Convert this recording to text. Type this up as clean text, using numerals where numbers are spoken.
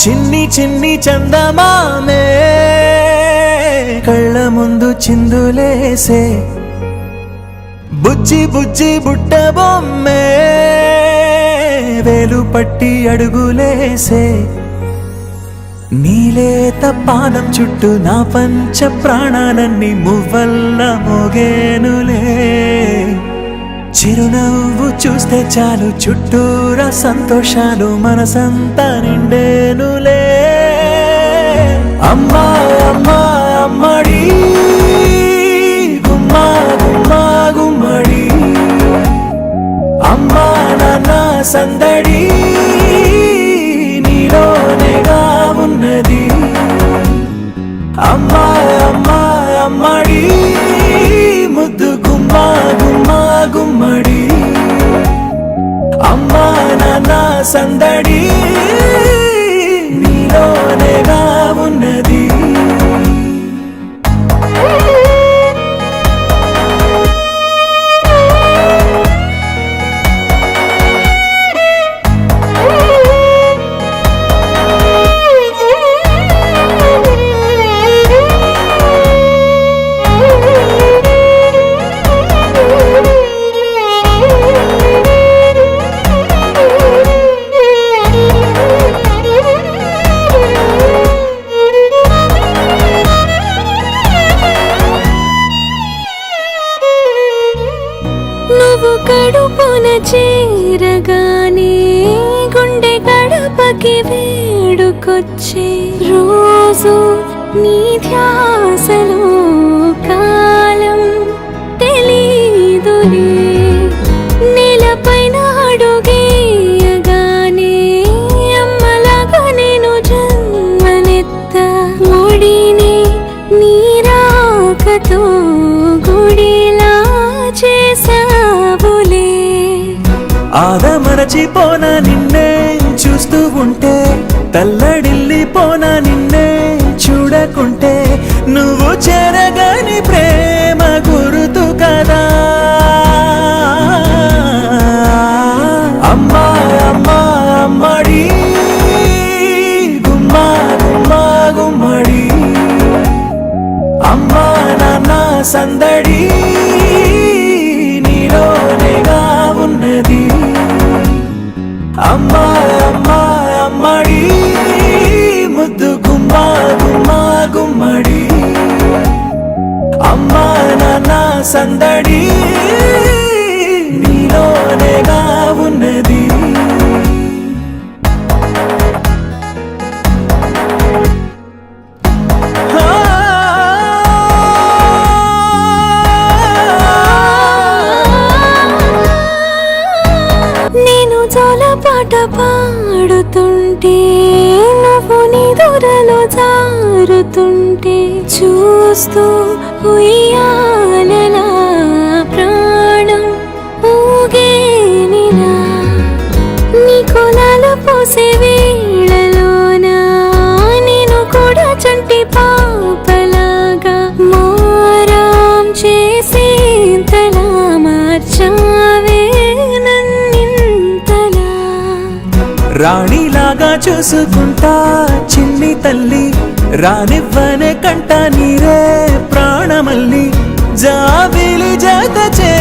చిన్ని చిన్ని చందమామే కళ్ళ ముందు చిందులేసే బుజ్జి బుజ్జి బుట్ట బొమ్మే వేలు పట్టి అడుగులేసే నీలేత పానం చుట్టూ నా పంచ ప్రాణాలన్నీ మువ్వల్ల మోగేనులే చిరునవ్వు చూస్తే చాలు చుట్టూరా సంతోషాలు మనసంతా నిండేనులే అమ్మా అమ్మా అమ్మడి గుమ్మా గుమ్మా గుమ్మడి అమ్మా నాన్న సందడి నీలోనేగా ఉన్నది అమ్మా అమ్మా అమ్మడి ముద్దు గుమ్మా గుమ్మా గుమ్మడి అమ్మా నాన్న సందడి నీలోనేగా ఉన్నది కడుపున చేరగానే గుండె గడపకి వేడుకొచ్చే రోజు నీ ధ్యాసలో కాలం తెలీదులే నేలపైన అడుగేయగానే అమ్మలాగా నేను జన్మనెత్త ఒడిని నీ రాకతో గుడిలా చేసావులే ఆదమరచిపోనా నిన్నే చూస్తూ ఉంటే తల్లడిల్లిపోనా నిన్నే చూడకుంటే నువ్వు చెరగని ప్రేమ గురుతు కదా అమ్మా అమ్మా అమ్మడి గుమ్మా గుమ్మా గుమ్మడి అమ్మా నాన్న సందడి నీలోనేగా ఉన్నది అమ్మా అమ్మా అమ్మడి ముద్దు గుమ్మా గుమ్మా గుమ్మడి అమ్మా నాన్న సందడి నీలోనేగా ఉన్నది పాట పాడుతుంటే నువ్వు నిదురలో జారుతుంటే చూస్తూ ఉయ్యాలలా ప్రాణం ఊగేనిలా నీ కొలాలు పోసే వేళలోనా నేను కూడా చంటి పాపలాగా మారాం చేసేంతలా మార్చావే రాణిలాగా చూసుకుంటా చిన్ని తల్లి రానివ్వనే కంట నీరే ప్రాణమల్లి జాబిలి జత చే